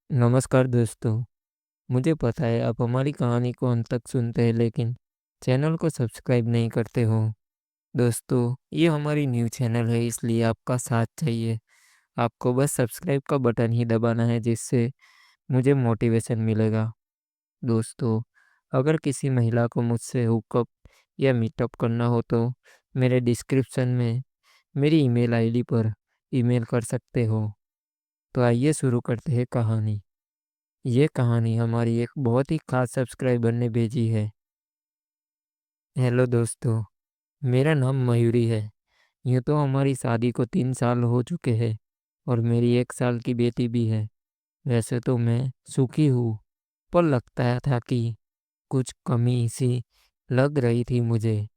नमस्कार दोस्तों। मुझे पता है आप हमारी कहानी को अंत तक सुनते हैं लेकिन चैनल को सब्सक्राइब नहीं करते हो। दोस्तों, ये हमारी न्यू चैनल है इसलिए आपका साथ चाहिए। आपको बस सब्सक्राइब का बटन ही दबाना है जिससे मुझे मोटिवेशन मिलेगा। दोस्तों, अगर किसी महिला को मुझसे हुकअप या मीटअप करना हो तो मेरे डिस्क्रिप्शन में मेरी ईमेल आईडी पर ईमेल कर सकते हो। तो आइए शुरू करते हैं कहानी। ये कहानी हमारी एक बहुत ही खास सब्सक्राइबर ने भेजी है। हेलो दोस्तों, मेरा नाम मयूरी है। यूँ तो हमारी शादी को 3 साल हो चुके हैं और मेरी 1 साल की बेटी भी है। वैसे तो मैं सुखी हूँ, पर लगता था कि कुछ कमी सी लग रही थी मुझे।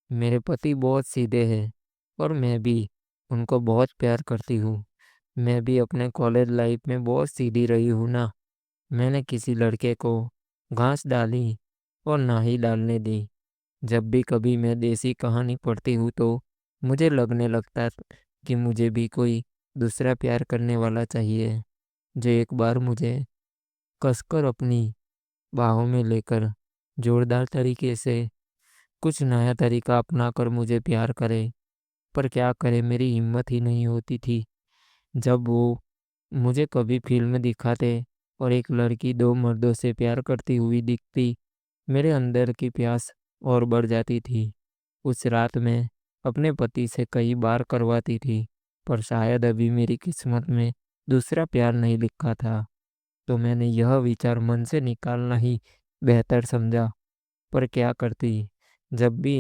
मेरे पति बहुत सीधे हैं और मैं भी उनको बहुत प्यार करती हूँ। मैं भी अपने कॉलेज लाइफ में बहुत सीधी रही हूँ ना। मैंने किसी लड़के को घास डाली और ना ही डालने दी। जब भी कभी मैं देसी कहानी पढ़ती हूँ तो मुझे लगने लगता कि मुझे भी कोई दूसरा प्यार करने वाला चाहिए, जो एक बार मुझे कसकर अपनी बाहों में लेकर जोरदार तरीके से कुछ नया तरीका अपनाकर मुझे प्यार करे। पर क्या करे, मेरी हिम्मत ही नहीं होती थी। जब वो मुझे कभी फिल्म दिखाते और एक लड़की दो मर्दों से प्यार करती हुई दिखती, मेरे अंदर की प्यास और बढ़ जाती थी। उस रात मैं अपने पति से कई बार करवाती थी, पर शायद अभी मेरी किस्मत में दूसरा प्यार नहीं लिखा था। तो मैंने यह विचार मन से निकालना ही बेहतर समझा। पर क्या करती, जब भी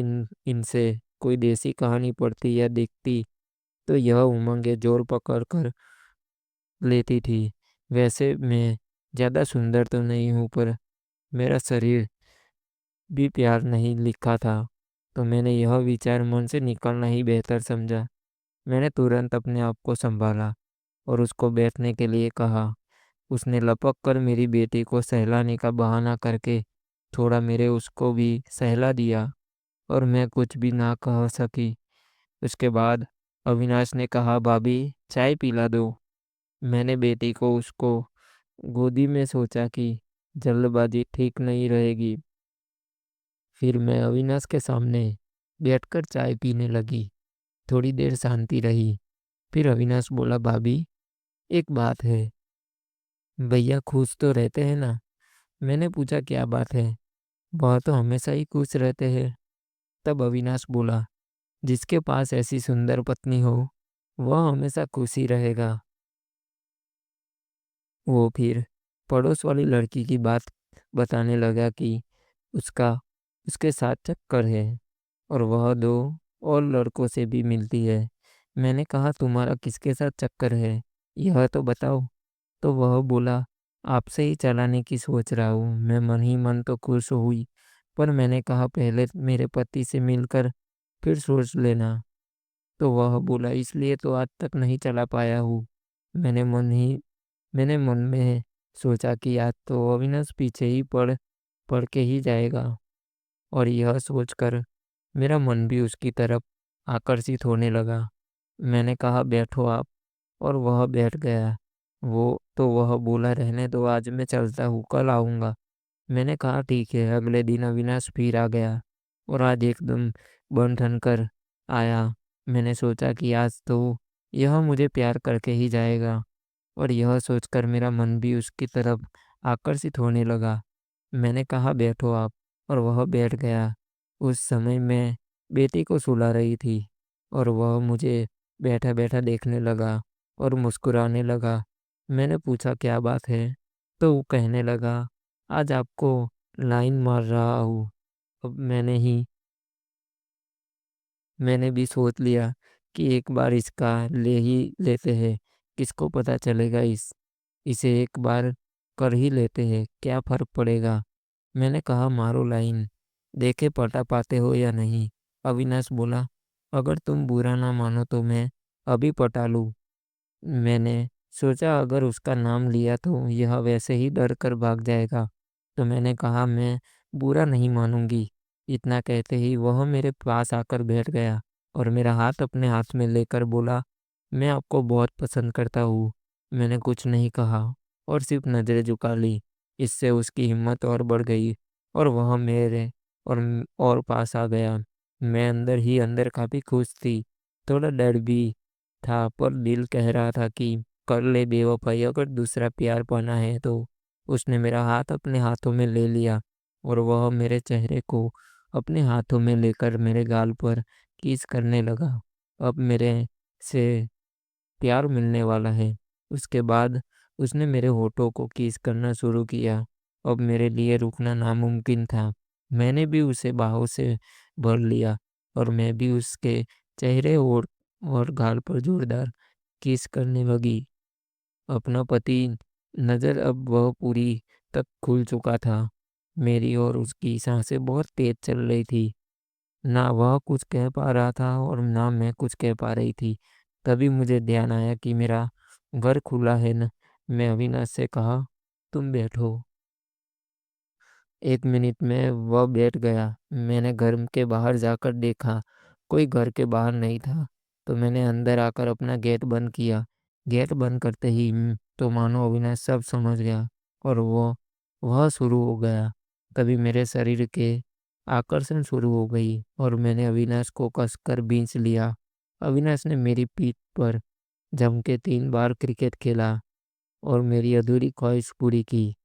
इनसे कोई देसी कहानी पढ़ती या देखती तो यह उमंगें जोर पकड़ कर लेती थी। वैसे मैं ज़्यादा सुंदर तो नहीं हूँ, पर मेरा शरीर भी प्यार नहीं लिखा था। तो मैंने यह विचार मन से निकालना ही बेहतर समझा। मैंने तुरंत अपने आप को संभाला और उसको बैठने के लिए कहा। उसने लपक कर मेरी बेटी को सहलाने का बहाना करके थोड़ा मेरे उसको भी सहला दिया और मैं कुछ भी ना कह सकी। उसके बाद अविनाश ने कहा, भाभी चाय पिला दो। मैंने बेटी को उसको गोदी में सोचा कि जल्दबाजी ठीक नहीं रहेगी। फिर मैं अविनाश के सामने बैठकर चाय पीने लगी। थोड़ी देर शांति रही। फिर अविनाश बोला, भाभी एक बात है। भैया खुश तो रहते हैं ना? मैंने पूछा, क्या बात है? वह तो हमेशा ही खुश रहते हैं। तब अविनाश बोला, जिसके पास ऐसी सुंदर पत्नी हो वह हमेशा खुश ही रहेगा। वो फिर पड़ोस वाली लड़की की बात बताने लगा कि उसका उसके साथ चक्कर है और वह दो और लड़कों से भी मिलती है। मैंने कहा, तुम्हारा किसके साथ चक्कर है, यह तो बताओ। तो वह बोला, आपसे ही चलाने की सोच रहा हूँ। मैं मन ही मन तो खुश हुई, पर मैंने कहा पहले मेरे पति से मिलकर फिर सोच लेना। तो वह बोला, इसलिए तो आज तक नहीं चला पाया हूँ। मैंने मन ही मैंने मन में सोचा कि आज तो अविनाश पीछे ही पड़ पड़ के ही जाएगा। और यह सोचकर मेरा मन भी उसकी तरफ आकर्षित होने लगा। मैंने कहा, बैठो आप, और वह बैठ गया। वह बोला, रहने दो, आज मैं चलता हूँ, कल आऊँगा। मैंने कहा, ठीक है। अगले दिन अविनाश फिर आ गया और आज एकदम बन ठन कर आया। मैंने सोचा कि आज तो यह मुझे प्यार करके ही जाएगा और यह सोचकर मेरा मन भी उसकी तरफ आकर्षित होने लगा। मैंने कहा, बैठो आप, और वह बैठ गया। उस समय मैं बेटी को सुला रही थी और वह मुझे बैठा बैठा देखने लगा और मुस्कुराने लगा। मैंने पूछा, क्या बात है? तो वो कहने लगा, आज आपको लाइन मार रहा हूँ। अब मैंने भी सोच लिया कि एक बार इसका ले ही लेते हैं। किसको पता चलेगा, इसे एक बार कर ही लेते हैं, क्या फर्क पड़ेगा। मैंने कहा, मारो लाइन, देखे पटा पाते हो या नहीं। अविनाश बोला, अगर तुम बुरा ना मानो तो मैं अभी पटा लूँ। मैंने सोचा अगर उसका नाम लिया तो यह वैसे ही डर कर भाग जाएगा। तो मैंने कहा, मैं बुरा नहीं मानूंगी। इतना कहते ही वह मेरे पास आकर बैठ गया और मेरा हाथ अपने हाथ में लेकर बोला, मैं आपको बहुत पसंद करता हूँ। मैंने कुछ नहीं कहा और सिर्फ नज़रें झुका ली। इससे उसकी हिम्मत और बढ़ गई और वह मेरे और पास आ गया। मैं अंदर ही अंदर काफ़ी खुश थी, थोड़ा डर भी था, पर दिल कह रहा था कि कर ले बेवफ़ाई, अगर दूसरा प्यार पाना है तो। उसने मेरा हाथ अपने हाथों में ले लिया और वह मेरे चेहरे को अपने हाथों में लेकर मेरे गाल पर किस करने लगा। अब मेरे से प्यार मिलने वाला है। उसके बाद उसने मेरे होठों को किस करना शुरू किया। अब मेरे लिए रुकना नामुमकिन था। मैंने भी उसे बाहों से भर लिया और मैं भी उसके चेहरे और गाल पर जोरदार किस करने लगी। अपना पति नज़र अब वह पूरी तक खुल चुका था। मेरी और उसकी सांसें बहुत तेज चल रही थी। ना वह कुछ कह पा रहा था और ना मैं कुछ कह पा रही थी। तभी मुझे ध्यान आया कि मेरा घर खुला है न। मैं अविनाश से कहा, तुम बैठो। 1 मिनट में वह बैठ गया। मैंने घर के बाहर जाकर देखा, कोई घर के बाहर नहीं था। तो मैंने अंदर आकर अपना गेट बंद किया। गेट बंद करते ही तो मानो अविनाश सब समझ गया और वह शुरू हो गया। तभी मेरे शरीर के आकर्षण शुरू हो गई और मैंने अविनाश को कसकर खींच लिया। अविनाश ने मेरी पीठ पर जम के 3 बार क्रिकेट खेला और मेरी अधूरी ख्वाहिश पूरी की।